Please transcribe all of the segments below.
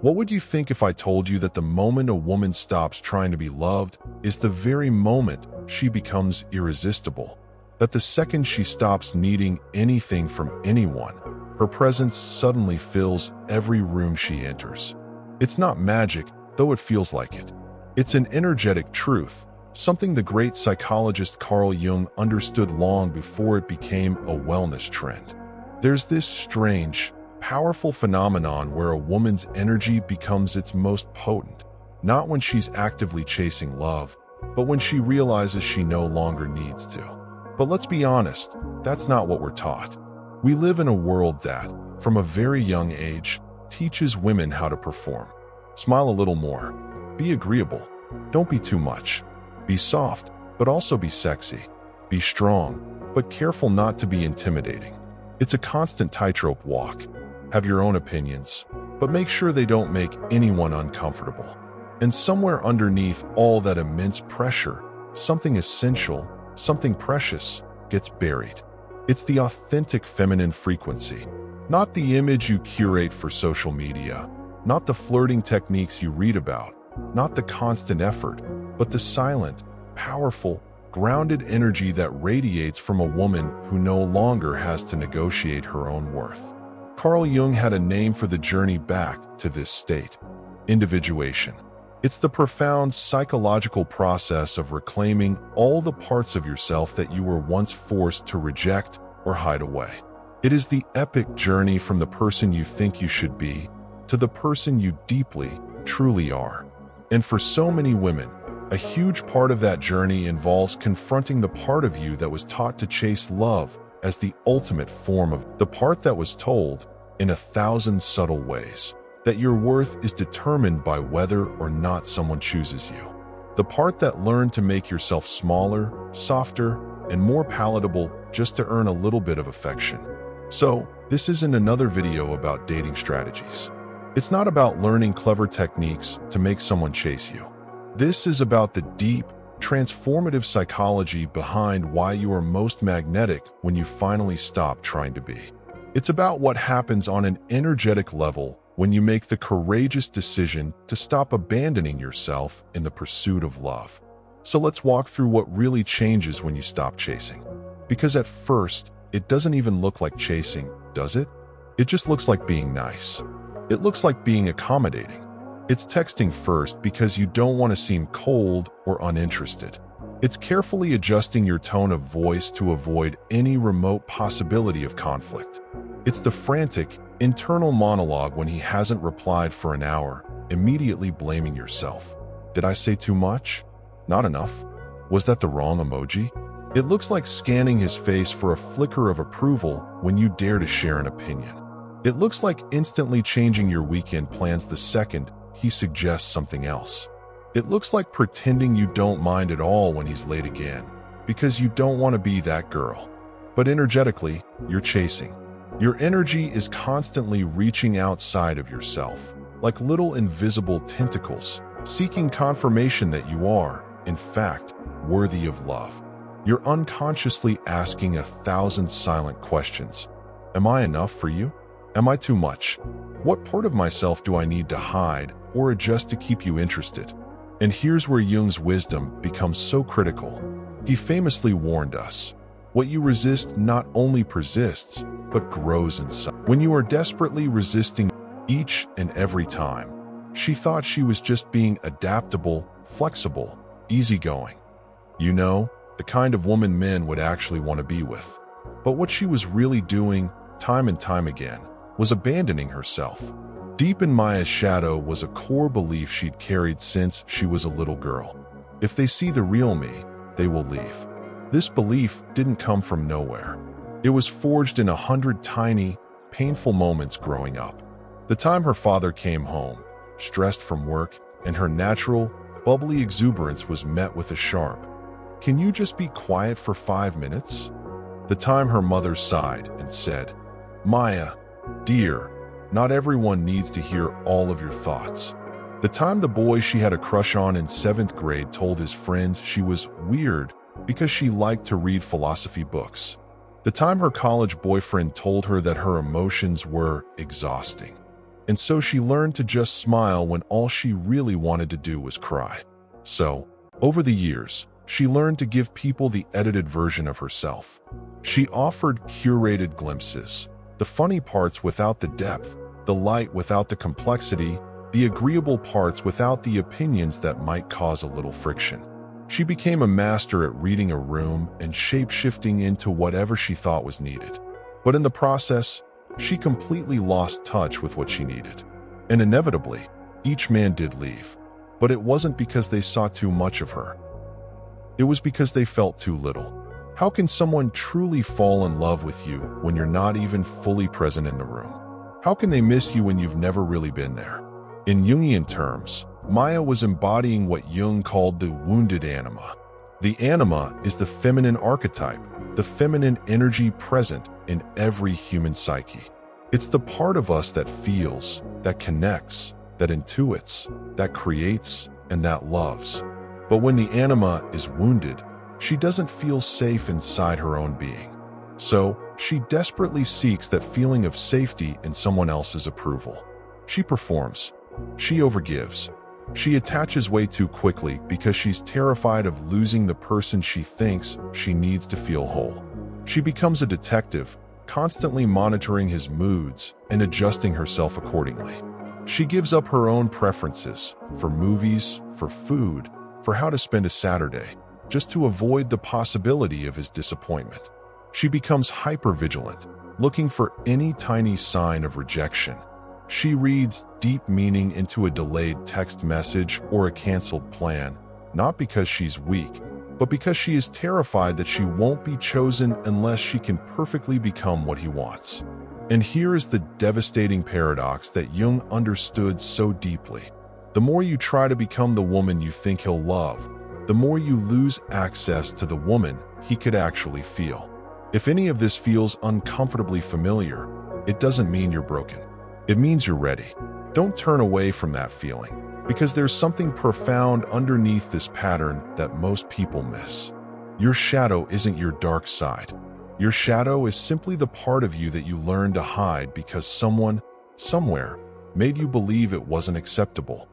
What would you think if I told you that the moment a woman stops trying to be loved is the very moment she becomes irresistible? That the second she stops needing anything from anyone, her presence suddenly fills every room she enters. It's not magic, though it feels like it. It's an energetic truth, something the great psychologist Carl Jung understood long before it became a wellness trend. There's this strange, powerful phenomenon where a woman's energy becomes its most potent, not when she's actively chasing love, but when she realizes she no longer needs to. But let's be honest, that's not what we're taught. We live in a world that, from a very young age, teaches women how to perform. Smile a little more. Be agreeable. Don't be too much. Be soft, but also be sexy. Be strong, but careful not to be intimidating. It's a constant tightrope walk. Have your own opinions, but make sure they don't make anyone uncomfortable. And somewhere underneath all that immense pressure, something essential, something precious, gets buried. It's the authentic feminine frequency, not the image you curate for social media, not the flirting techniques you read about, not the constant effort, but the silent, powerful, grounded energy that radiates from a woman who no longer has to negotiate her own worth. Carl Jung had a name for the journey back to this state: individuation. It's the profound psychological process of reclaiming all the parts of yourself that you were once forced to reject or hide away. It is the epic journey from the person you think you should be to the person you deeply, truly are. And for so many women, a huge part of that journey involves confronting the part of you that was taught to chase love as the ultimate form of the part that was told, in 1,000 subtle ways, that your worth is determined by whether or not someone chooses you. The part that learned to make yourself smaller, softer, and more palatable just to earn a little bit of affection. So, this isn't another video about dating strategies. It's not about learning clever techniques to make someone chase you. This is about the deep, transformative psychology behind why you are most magnetic when you finally stop trying to be. It's about what happens on an energetic level when you make the courageous decision to stop abandoning yourself in the pursuit of love. So let's walk through what really changes when you stop chasing. Because at first, it doesn't even look like chasing, does it? It just looks like being nice. It looks like being accommodating. It's texting first because you don't want to seem cold or uninterested. It's carefully adjusting your tone of voice to avoid any remote possibility of conflict. It's the frantic, internal monologue when he hasn't replied for an hour, immediately blaming yourself. Did I say too much? Not enough? Was that the wrong emoji? It looks like scanning his face for a flicker of approval when you dare to share an opinion. It looks like instantly changing your weekend plans the second he suggests something else. It looks like pretending you don't mind at all when he's late again, because you don't want to be that girl. But energetically, you're chasing. Your energy is constantly reaching outside of yourself, like little invisible tentacles, seeking confirmation that you are, in fact, worthy of love. You're unconsciously asking 1,000 silent questions. Am I enough for you? Am I too much? What part of myself do I need to hide or adjust to keep you interested? And here's where Jung's wisdom becomes so critical. He famously warned us, what you resist not only persists, but grows inside. When you are desperately resisting each and every time, she thought she was just being adaptable, flexible, easygoing. You know, the kind of woman men would actually want to be with. But what she was really doing, time and time again, was abandoning herself. Deep in Maya's shadow was a core belief she'd carried since she was a little girl. If they see the real me, they will leave. This belief didn't come from nowhere. It was forged in 100 tiny, painful moments growing up. The time her father came home, stressed from work, and her natural, bubbly exuberance was met with a sharp, "Can you just be quiet for 5 minutes?" The time her mother sighed and said, "Maya, dear, not everyone needs to hear all of your thoughts." The time the boy she had a crush on in 7th grade told his friends she was weird because she liked to read philosophy books. The time her college boyfriend told her that her emotions were exhausting. and so she learned to just smile when all she really wanted to do was cry. So, over the years, she learned to give people the edited version of herself. She offered curated glimpses, the funny parts without the depth, the light without the complexity, the agreeable parts without the opinions that might cause a little friction. She became a master at reading a room and shape-shifting into whatever she thought was needed. But in the process, she completely lost touch with what she needed. And inevitably, each man did leave. But it wasn't because they saw too much of her. It was because they felt too little. How can someone truly fall in love with you when you're not even fully present in the room? How can they miss you when you've never really been there? In Jungian terms, Maya was embodying what Jung called the wounded anima. The anima is the feminine archetype, the feminine energy present in every human psyche. It's the part of us that feels, that connects, that intuits, that creates, and that loves. But when the anima is wounded, she doesn't feel safe inside her own being. So, she desperately seeks that feeling of safety in someone else's approval. She performs. She overgives. She attaches way too quickly because she's terrified of losing the person she thinks she needs to feel whole. She becomes a detective, constantly monitoring his moods and adjusting herself accordingly. She gives up her own preferences for movies, for food, for how to spend a Saturday, just to avoid the possibility of his disappointment. She becomes hypervigilant, looking for any tiny sign of rejection. She reads deep meaning into a delayed text message or a canceled plan, not because she's weak, but because she is terrified that she won't be chosen unless she can perfectly become what he wants. And here is the devastating paradox that Jung understood so deeply. The more you try to become the woman you think he'll love, the more you lose access to the woman he could actually feel. If any of this feels uncomfortably familiar, it doesn't mean you're broken. It means you're ready. Don't turn away from that feeling, because there's something profound underneath this pattern that most people miss. Your shadow isn't your dark side. Your shadow is simply the part of you that you learned to hide because someone, somewhere, made you believe it wasn't acceptable.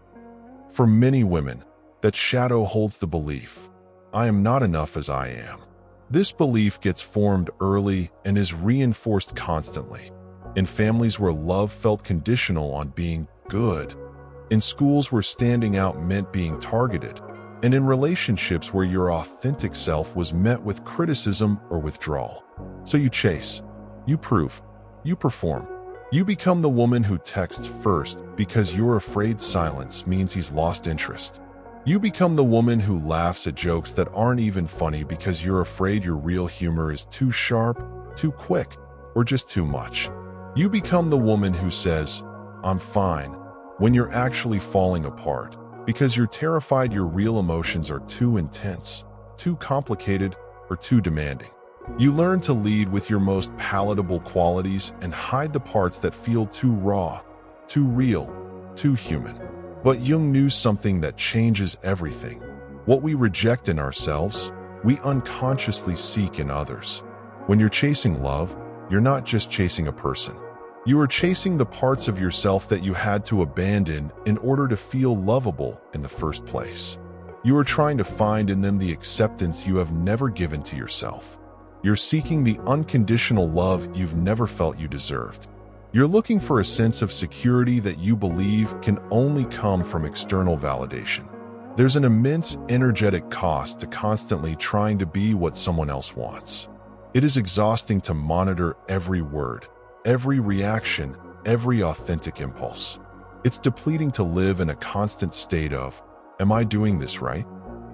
For many women, that shadow holds the belief, I am not enough as I am. This belief gets formed early and is reinforced constantly. In families where love felt conditional on being good, in schools where standing out meant being targeted, and in relationships where your authentic self was met with criticism or withdrawal. So you chase, you prove, you perform. You become the woman who texts first because you're afraid silence means he's lost interest. You become the woman who laughs at jokes that aren't even funny because you're afraid your real humor is too sharp, too quick, or just too much. You become the woman who says, I'm fine, when you're actually falling apart, because you're terrified your real emotions are too intense, too complicated, or too demanding. You learn to lead with your most palatable qualities and hide the parts that feel too raw, too real, too human. But Jung knew something that changes everything. What we reject in ourselves, we unconsciously seek in others. When you're chasing love, you're not just chasing a person. You are chasing the parts of yourself that you had to abandon in order to feel lovable in the first place. You are trying to find in them the acceptance you have never given to yourself. You're seeking the unconditional love you've never felt you deserved. You're looking for a sense of security that you believe can only come from external validation. There's an immense energetic cost to constantly trying to be what someone else wants. It is exhausting to monitor every word, every reaction, every authentic impulse. It's depleting to live in a constant state of, am I doing this right?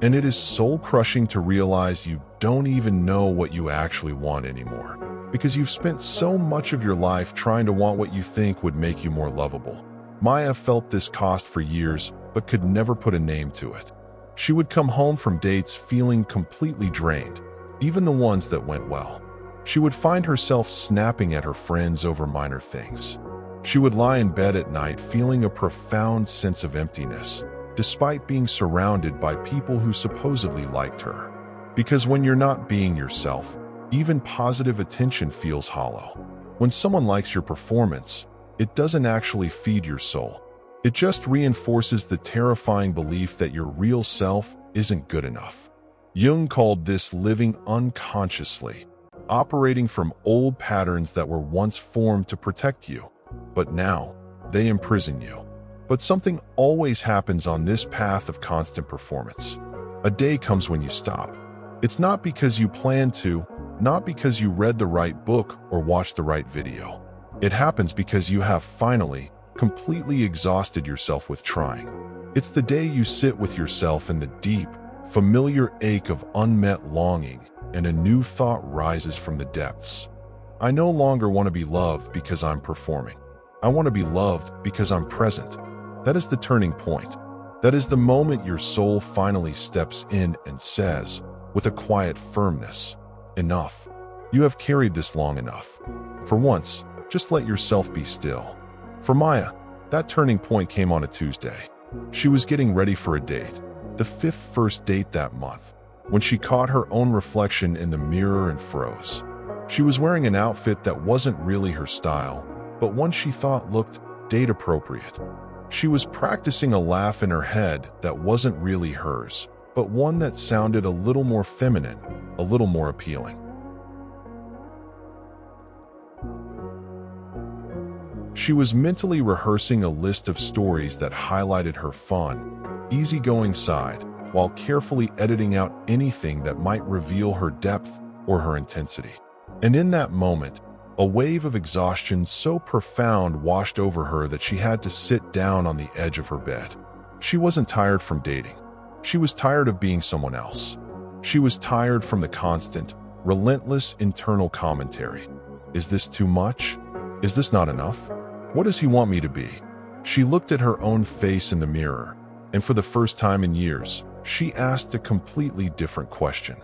And it is soul-crushing to realize you don't even know what you actually want anymore, because you've spent so much of your life trying to want what you think would make you more lovable. Maya felt this cost for years, but could never put a name to it. She would come home from dates feeling completely drained, even the ones that went well. She would find herself snapping at her friends over minor things. She would lie in bed at night feeling a profound sense of emptiness, despite being surrounded by people who supposedly liked her. Because when you're not being yourself, even positive attention feels hollow. When someone likes your performance, it doesn't actually feed your soul. It just reinforces the terrifying belief that your real self isn't good enough. Jung called this living unconsciously, operating from old patterns that were once formed to protect you, but now they imprison you. But something always happens on this path of constant performance. A day comes when you stop. It's not because you planned to, not because you read the right book or watched the right video. It happens because you have finally, completely exhausted yourself with trying. It's the day you sit with yourself in the deep, familiar ache of unmet longing, and a new thought rises from the depths. I no longer want to be loved because I'm performing. I want to be loved because I'm present. That is the turning point. That is the moment your soul finally steps in and says, with a quiet firmness, enough. You have carried this long enough. For once, just let yourself be still. For Maya, that turning point came on a Tuesday. She was getting ready for a date, the fifth first date that month, when she caught her own reflection in the mirror and froze. She was wearing an outfit that wasn't really her style, but one she thought looked date appropriate. She was practicing a laugh in her head that wasn't really hers, but one that sounded a little more feminine, a little more appealing. She was mentally rehearsing a list of stories that highlighted her fun, easygoing side, while carefully editing out anything that might reveal her depth or her intensity. And in that moment, a wave of exhaustion so profound washed over her that she had to sit down on the edge of her bed. She wasn't tired from dating. She was tired of being someone else. She was tired from the constant, relentless internal commentary. Is this too much? Is this not enough? What does he want me to be? She looked at her own face in the mirror, and for the first time in years, she asked a completely different question.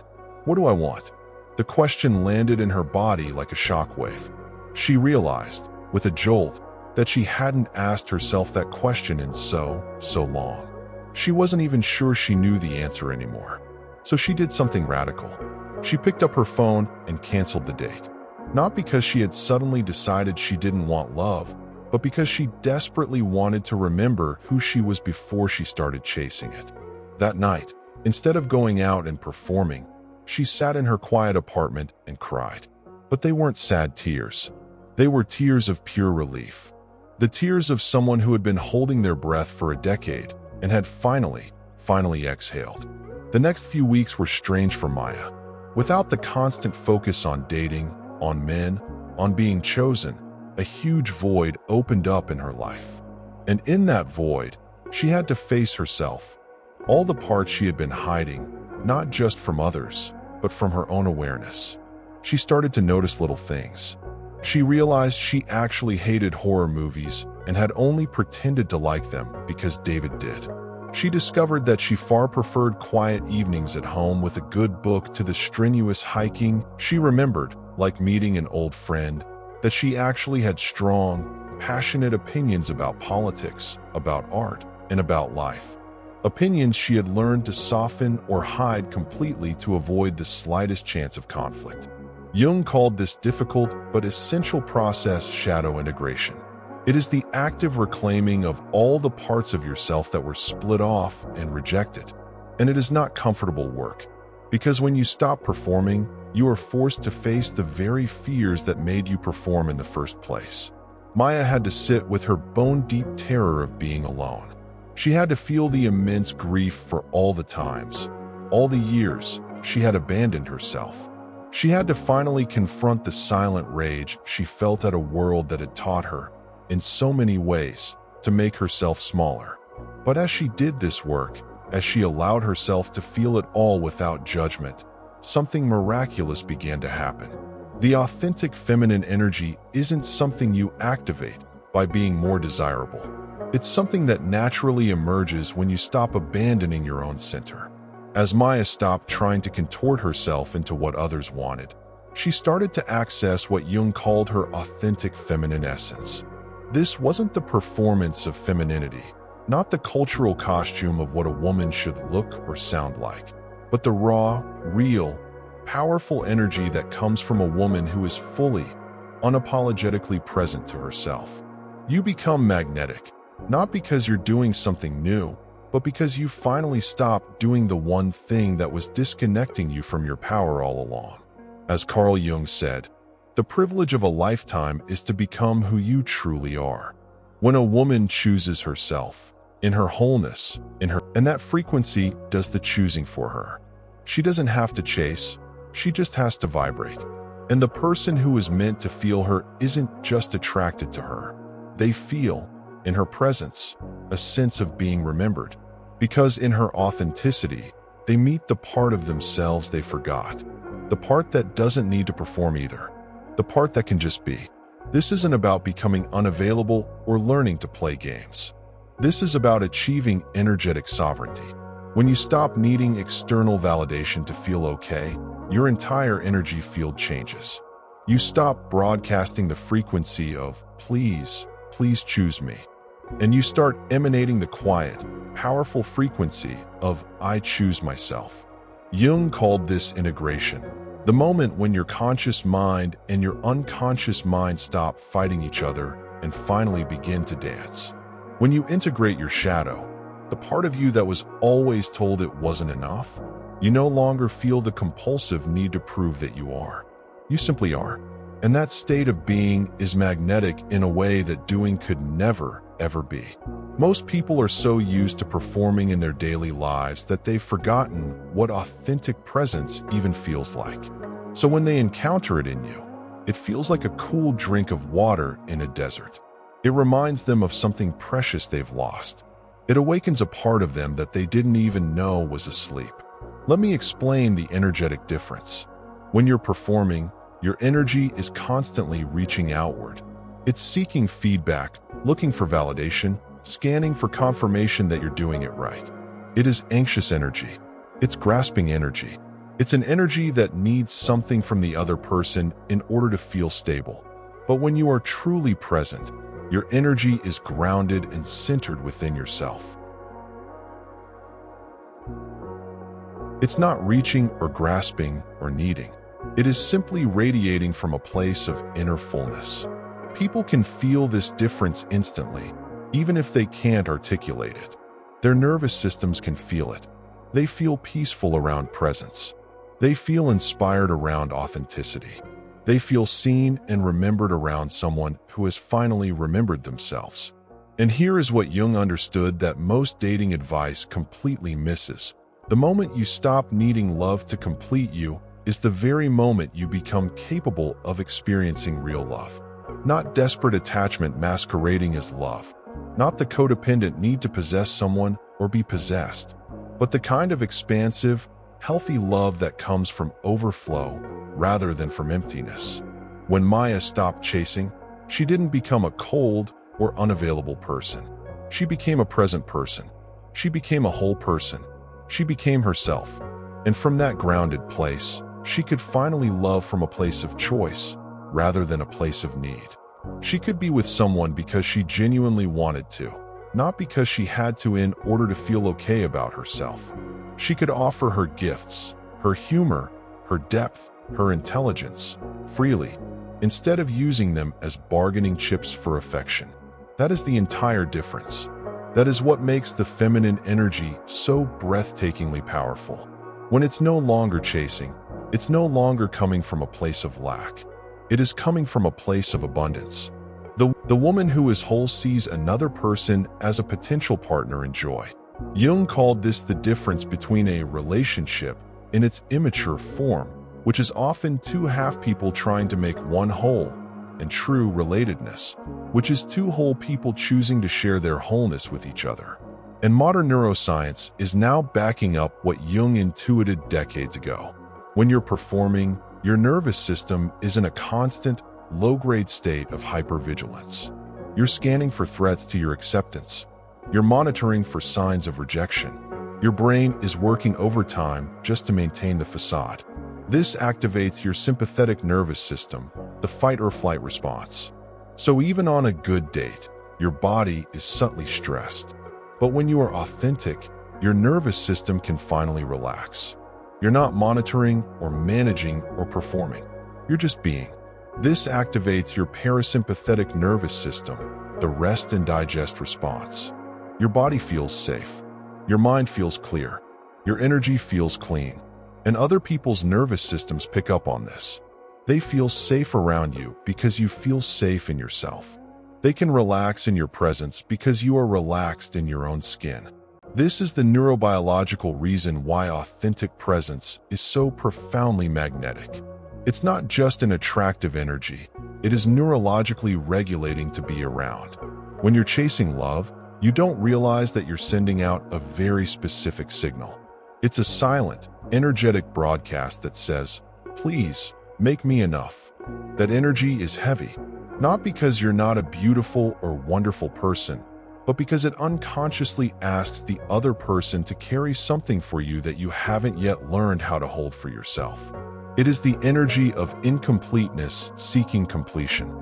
What do I want? The question landed in her body like a shockwave. She realized, with a jolt, that she hadn't asked herself that question in so long. She wasn't even sure she knew the answer anymore. So she did something radical. She picked up her phone and canceled the date. Not because she had suddenly decided she didn't want love, but because she desperately wanted to remember who she was before she started chasing it. That night, instead of going out and performing, she sat in her quiet apartment and cried. But they weren't sad tears. They were tears of pure relief. The tears of someone who had been holding their breath for a decade and had finally exhaled. The next few weeks were strange for Maya. Without the constant focus on dating, on men, on being chosen, a huge void opened up in her life. And in that void, she had to face herself, all the parts she had been hiding, not just from others, but from her own awareness. She started to notice little things. She realized she actually hated horror movies and had only pretended to like them because David did. She discovered that she far preferred quiet evenings at home with a good book to the strenuous hiking. She remembered, like meeting an old friend, that she actually had strong, passionate opinions about politics, about art, and about life. Opinions she had learned to soften or hide completely to avoid the slightest chance of conflict. Jung called this difficult but essential process shadow integration. It is the active reclaiming of all the parts of yourself that were split off and rejected. And it is not comfortable work, because when you stop performing, you are forced to face the very fears that made you perform in the first place. Maya had to sit with her bone-deep terror of being alone. She had to feel the immense grief for all the times, all the years she had abandoned herself. She had to finally confront the silent rage she felt at a world that had taught her, in so many ways, to make herself smaller. But as she did this work, as she allowed herself to feel it all without judgment, something miraculous began to happen. The authentic feminine energy isn't something you activate by being more desirable. It's something that naturally emerges when you stop abandoning your own center. As Maya stopped trying to contort herself into what others wanted, she started to access what Jung called her authentic feminine essence. This wasn't the performance of femininity, not the cultural costume of what a woman should look or sound like, but the raw, real, powerful energy that comes from a woman who is fully, unapologetically present to herself. You become magnetic, not because you're doing something new, but because you finally stopped doing the one thing that was disconnecting you from your power all along. As Carl Jung said, the privilege of a lifetime is to become who you truly are. When a woman chooses herself, in her wholeness, and that frequency does the choosing for her. She doesn't have to chase, she just has to vibrate. And the person who is meant to feel her isn't just attracted to her. They feel, in her presence, a sense of being remembered. Because in her authenticity, they meet the part of themselves they forgot. The part that doesn't need to perform either. The part that can just be. This isn't about becoming unavailable or learning to play games. This is about achieving energetic sovereignty. When you stop needing external validation to feel okay, your entire energy field changes. You stop broadcasting the frequency of, please choose me. And you start emanating the quiet, powerful frequency of, I choose myself. Jung called this integration. The moment when your conscious mind and your unconscious mind stop fighting each other and finally begin to dance. When you integrate your shadow, the part of you that was always told it wasn't enough, you no longer feel the compulsive need to prove that you are. You simply are. And that state of being is magnetic in a way that doing could never, ever be. Most people are so used to performing in their daily lives that they've forgotten what authentic presence even feels like. So when they encounter it in you, it feels like a cool drink of water in a desert. It reminds them of something precious they've lost. It awakens a part of them that they didn't even know was asleep. Let me explain the energetic difference. When you're performing, your energy is constantly reaching outward. It's seeking feedback, looking for validation, scanning for confirmation that you're doing it right. It is anxious energy. It's grasping energy. It's an energy that needs something from the other person in order to feel stable. But when you are truly present, your energy is grounded and centered within yourself. It's not reaching or grasping or needing. It is simply radiating from a place of inner fullness. People can feel this difference instantly, even if they can't articulate it. Their nervous systems can feel it. They feel peaceful around presence. They feel inspired around authenticity. They feel seen and remembered around someone who has finally remembered themselves. And here is what Jung understood that most dating advice completely misses. The moment you stop needing love to complete you is the very moment you become capable of experiencing real love. Not desperate attachment masquerading as love. Not the codependent need to possess someone or be possessed. But the kind of expansive, healthy love that comes from overflow rather than from emptiness. When Maya stopped chasing, she didn't become a cold or unavailable person. She became a present person. She became a whole person. She became herself. And from that grounded place, she could finally love from a place of choice rather than a place of need. She could be with someone because she genuinely wanted to, not because she had to in order to feel okay about herself. She could offer her gifts, her humor, her depth, her intelligence, freely, instead of using them as bargaining chips for affection. That is the entire difference. That is what makes the feminine energy so breathtakingly powerful. When it's no longer chasing, it's no longer coming from a place of lack. It is coming from a place of abundance. The woman who is whole sees another person as a potential partner in joy. Jung called this the difference between a relationship in its immature form, which is often two half people trying to make one whole, and true relatedness, which is two whole people choosing to share their wholeness with each other. And modern neuroscience is now backing up what Jung intuited decades ago. When you're performing, your nervous system is in a constant, low-grade state of hypervigilance. You're scanning for threats to your acceptance. You're monitoring for signs of rejection. Your brain is working overtime just to maintain the facade. This activates your sympathetic nervous system, the fight or flight response. So even on a good date, your body is subtly stressed. But when you are authentic, your nervous system can finally relax. You're not monitoring or managing or performing. You're just being. This activates your parasympathetic nervous system, the rest and digest response. Your body feels safe. Your mind feels clear. Your energy feels clean. And other people's nervous systems pick up on this. They feel safe around you because you feel safe in yourself. They can relax in your presence because you are relaxed in your own skin. This is the neurobiological reason why authentic presence is so profoundly magnetic. It's not just an attractive energy, it is neurologically regulating to be around. When you're chasing love, you don't realize that you're sending out a very specific signal. It's a silent, energetic broadcast that says, "Please, make me enough." That energy is heavy, not because you're not a beautiful or wonderful person, but because it unconsciously asks the other person to carry something for you that you haven't yet learned how to hold for yourself. It is the energy of incompleteness seeking completion.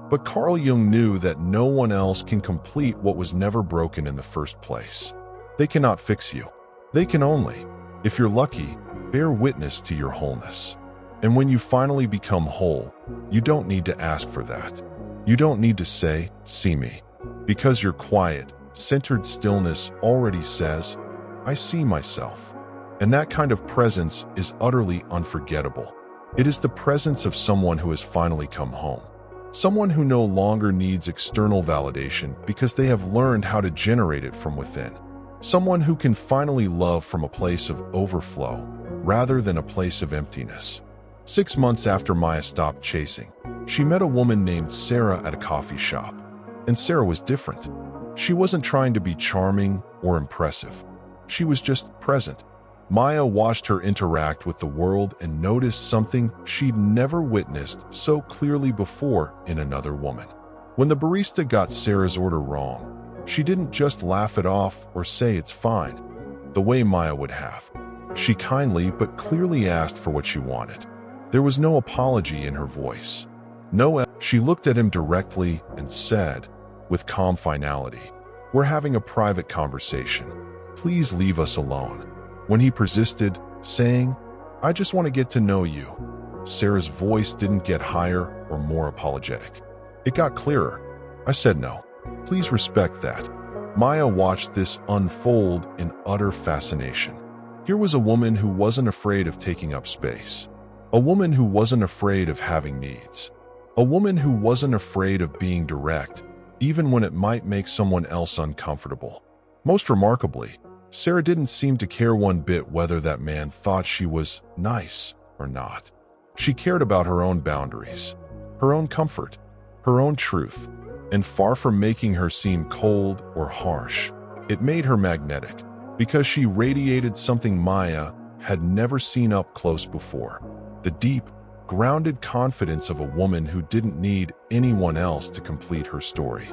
But Carl Jung knew that no one else can complete what was never broken in the first place. They cannot fix you. They can only, if you're lucky, bear witness to your wholeness. And when you finally become whole, you don't need to ask for that. You don't need to say, "See me." Because your quiet, centered stillness already says, "I see myself." And that kind of presence is utterly unforgettable. It is the presence of someone who has finally come home. Someone who no longer needs external validation because they have learned how to generate it from within. Someone who can finally love from a place of overflow rather than a place of emptiness. 6 months after Maya stopped chasing, she met a woman named Sarah at a coffee shop. And Sarah was different. She wasn't trying to be charming or impressive. She was just present. Maya watched her interact with the world and noticed something she'd never witnessed so clearly before in another woman. When the barista got Sarah's order wrong, she didn't just laugh it off or say it's fine, the way Maya would have. She kindly but clearly asked for what she wanted. There was no apology in her voice. She looked at him directly and said, with calm finality, "We're having a private conversation. Please leave us alone." When he persisted, saying, "I just want to get to know you," Sarah's voice didn't get higher or more apologetic. It got clearer. "I said no. Please respect that." Maya watched this unfold in utter fascination. Here was a woman who wasn't afraid of taking up space. A woman who wasn't afraid of having needs. A woman who wasn't afraid of being direct, even when it might make someone else uncomfortable. Most remarkably, Sarah didn't seem to care one bit whether that man thought she was nice or not. She cared about her own boundaries, her own comfort, her own truth, and far from making her seem cold or harsh, it made her magnetic, because she radiated something Maya had never seen up close before. The deep, grounded confidence of a woman who didn't need anyone else to complete her story.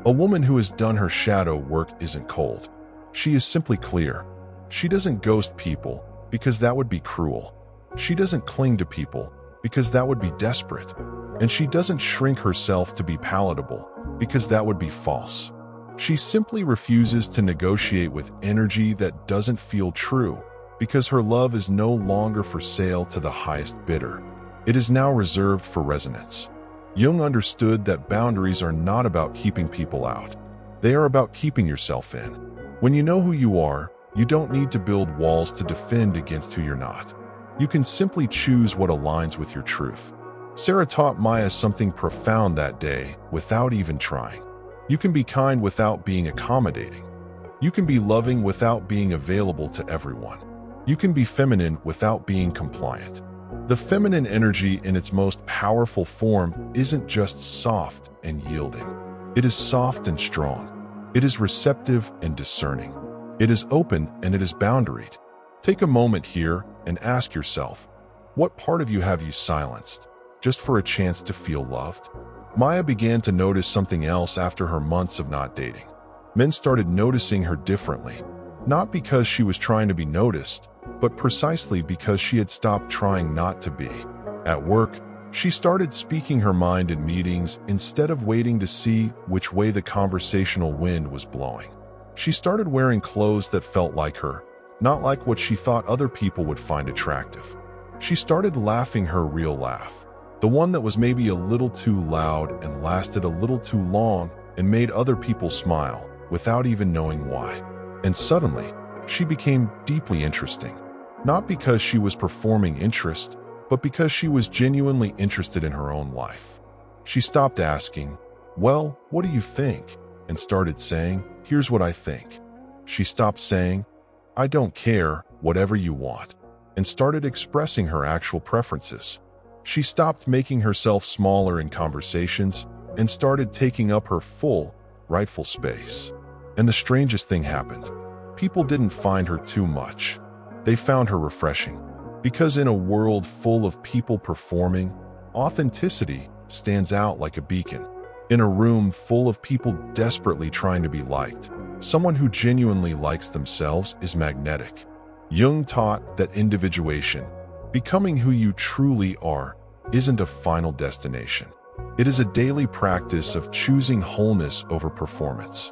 A woman who has done her shadow work isn't cold. She is simply clear. She doesn't ghost people because that would be cruel. She doesn't cling to people because that would be desperate. And she doesn't shrink herself to be palatable because that would be false. She simply refuses to negotiate with energy that doesn't feel true because her love is no longer for sale to the highest bidder. It is now reserved for resonance. Jung understood that boundaries are not about keeping people out. They are about keeping yourself in. When you know who you are, you don't need to build walls to defend against who you're not. You can simply choose what aligns with your truth. Sarah taught Maya something profound that day without even trying. You can be kind without being accommodating. You can be loving without being available to everyone. You can be feminine without being compliant. The feminine energy in its most powerful form isn't just soft and yielding. It is soft and strong. It is receptive and discerning. It is open and it is boundaried. Take a moment here and ask yourself, what part of you have you silenced, just for a chance to feel loved? Maya began to notice something else after her months of not dating. Men started noticing her differently, not because she was trying to be noticed, but precisely because she had stopped trying not to be. At work, she started speaking her mind in meetings instead of waiting to see which way the conversational wind was blowing. She started wearing clothes that felt like her, not like what she thought other people would find attractive. She started laughing her real laugh, the one that was maybe a little too loud and lasted a little too long, and made other people smile without even knowing why. And suddenly, she became deeply interesting. Not because she was performing interest, but because she was genuinely interested in her own life. She stopped asking, "Well, what do you think?" and started saying, "Here's what I think." She stopped saying, "I don't care, whatever you want," and started expressing her actual preferences. She stopped making herself smaller in conversations and started taking up her full, rightful space. And the strangest thing happened. People didn't find her too much. They found her refreshing. Because in a world full of people performing, authenticity stands out like a beacon. In a room full of people desperately trying to be liked, someone who genuinely likes themselves is magnetic. Jung taught that individuation, becoming who you truly are, isn't a final destination. It is a daily practice of choosing wholeness over performance.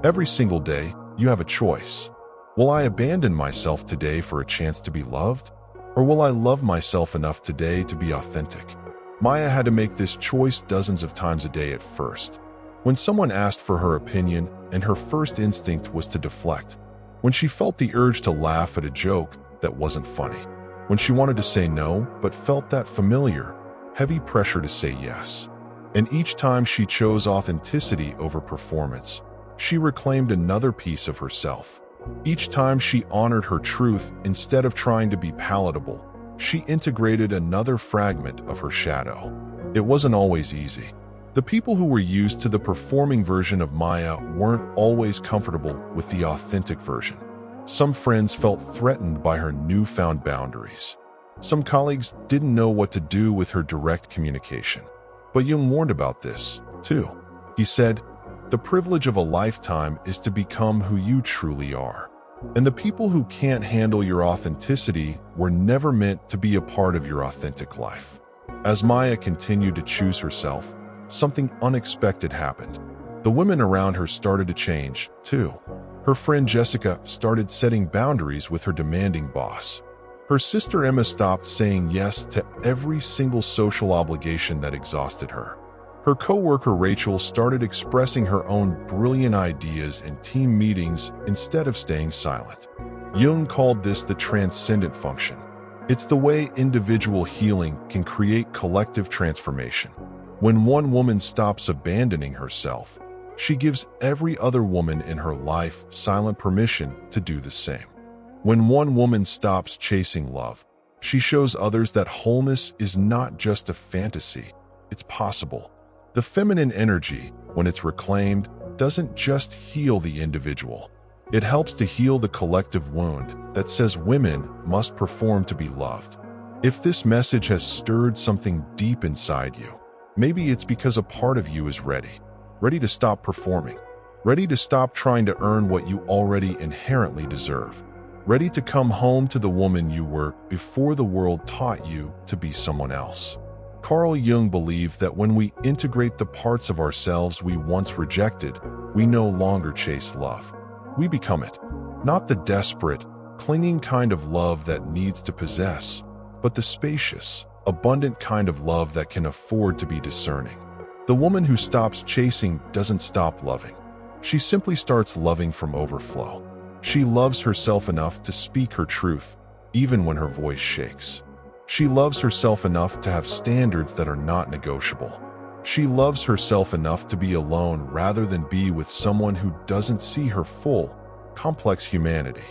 Every single day, you have a choice. Will I abandon myself today for a chance to be loved? Or will I love myself enough today to be authentic? Maya had to make this choice dozens of times a day at first. When someone asked for her opinion, and her first instinct was to deflect. When she felt the urge to laugh at a joke that wasn't funny. When she wanted to say no, but felt that familiar, heavy pressure to say yes. And each time she chose authenticity over performance, she reclaimed another piece of herself. Each time she honored her truth instead of trying to be palatable, she integrated another fragment of her shadow. It wasn't always easy. The people who were used to the performing version of Maya weren't always comfortable with the authentic version. Some friends felt threatened by her newfound boundaries. Some colleagues didn't know what to do with her direct communication. But Jung warned about this, too. He said, "The privilege of a lifetime is to become who you truly are." And the people who can't handle your authenticity were never meant to be a part of your authentic life. As Maya continued to choose herself, something unexpected happened. The women around her started to change, too. Her friend Jessica started setting boundaries with her demanding boss. Her sister Emma stopped saying yes to every single social obligation that exhausted her. Her coworker Rachel started expressing her own brilliant ideas in team meetings instead of staying silent. Jung called this the transcendent function. It's the way individual healing can create collective transformation. When one woman stops abandoning herself, she gives every other woman in her life silent permission to do the same. When one woman stops chasing love, she shows others that wholeness is not just a fantasy, it's possible. The feminine energy, when it's reclaimed, doesn't just heal the individual. It helps to heal the collective wound that says women must perform to be loved. If this message has stirred something deep inside you, maybe it's because a part of you is ready to stop performing, ready to stop trying to earn what you already inherently deserve, ready to come home to the woman you were before the world taught you to be someone else. Carl Jung believed that when we integrate the parts of ourselves we once rejected, we no longer chase love. We become it. Not the desperate, clinging kind of love that needs to possess, but the spacious, abundant kind of love that can afford to be discerning. The woman who stops chasing doesn't stop loving. She simply starts loving from overflow. She loves herself enough to speak her truth, even when her voice shakes. She loves herself enough to have standards that are not negotiable. She loves herself enough to be alone rather than be with someone who doesn't see her full, complex humanity.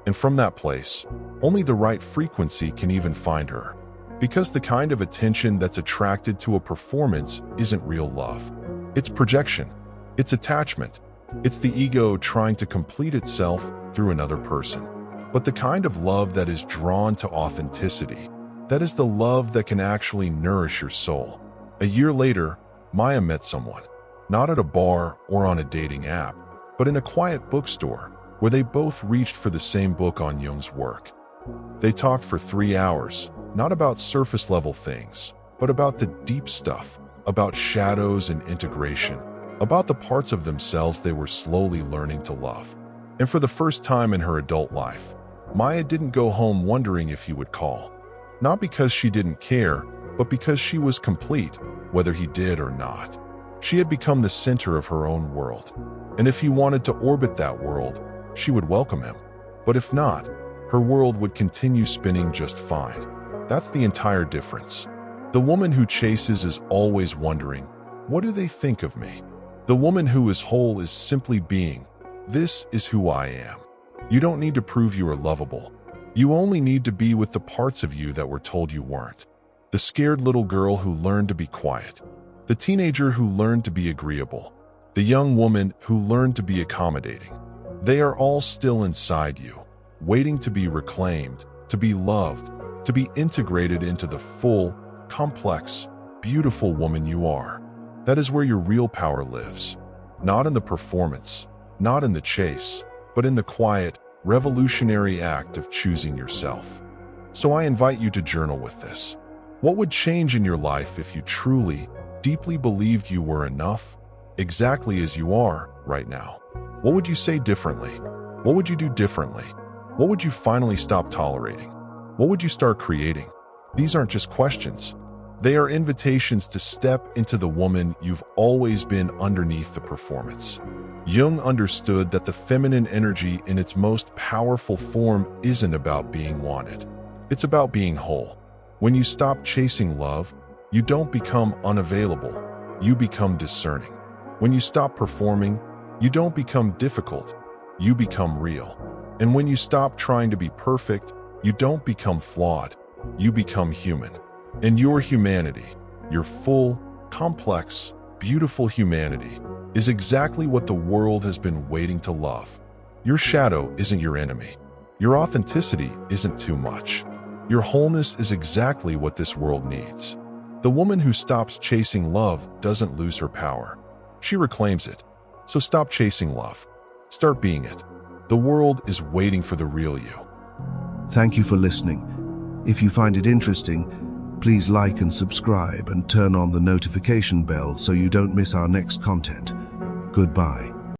And from that place, only the right frequency can even find her. Because the kind of attention that's attracted to a performance isn't real love. It's projection. It's attachment. It's the ego trying to complete itself through another person. But the kind of love that is drawn to authenticity, that is the love that can actually nourish your soul. A year later, Maya met someone, not at a bar or on a dating app, but in a quiet bookstore where they both reached for the same book on Jung's work. They talked for 3 hours, not about surface-level things, but about the deep stuff, about shadows and integration, about the parts of themselves they were slowly learning to love. And for the first time in her adult life, Maya didn't go home wondering if he would call. Not because she didn't care, but because she was complete, whether he did or not. She had become the center of her own world. And if he wanted to orbit that world, she would welcome him. But if not, her world would continue spinning just fine. That's the entire difference. The woman who chases is always wondering, what do they think of me? The woman who is whole is simply being, this is who I am. You don't need to prove you are lovable. You only need to be with the parts of you that were told you weren't. The scared little girl who learned to be quiet. The teenager who learned to be agreeable. The young woman who learned to be accommodating. They are all still inside you, waiting to be reclaimed, to be loved, to be integrated into the full, complex, beautiful woman you are. That is where your real power lives. Not in the performance, not in the chase, but in the quiet, revolutionary act of choosing yourself. So I invite you to journal with this. What would change in your life if you truly, deeply believed you were enough, exactly as you are right now? What would you say differently? What would you do differently? What would you finally stop tolerating? What would you start creating? These aren't just questions. They are invitations to step into the woman you've always been underneath the performance. Jung understood that the feminine energy in its most powerful form isn't about being wanted. It's about being whole. When you stop chasing love, you don't become unavailable. You become discerning. When you stop performing, you don't become difficult. You become real. And when you stop trying to be perfect, you don't become flawed. You become human. And your humanity, your full, complex, beautiful humanity, is exactly what the world has been waiting to love. Your shadow isn't your enemy. Your authenticity isn't too much. Your wholeness is exactly what this world needs. The woman who stops chasing love doesn't lose her power. She reclaims it. So stop chasing love. Start being it. The world is waiting for the real you. Thank you for listening. If you find it interesting, please like and subscribe and turn on the notification bell so you don't miss our next content. Goodbye.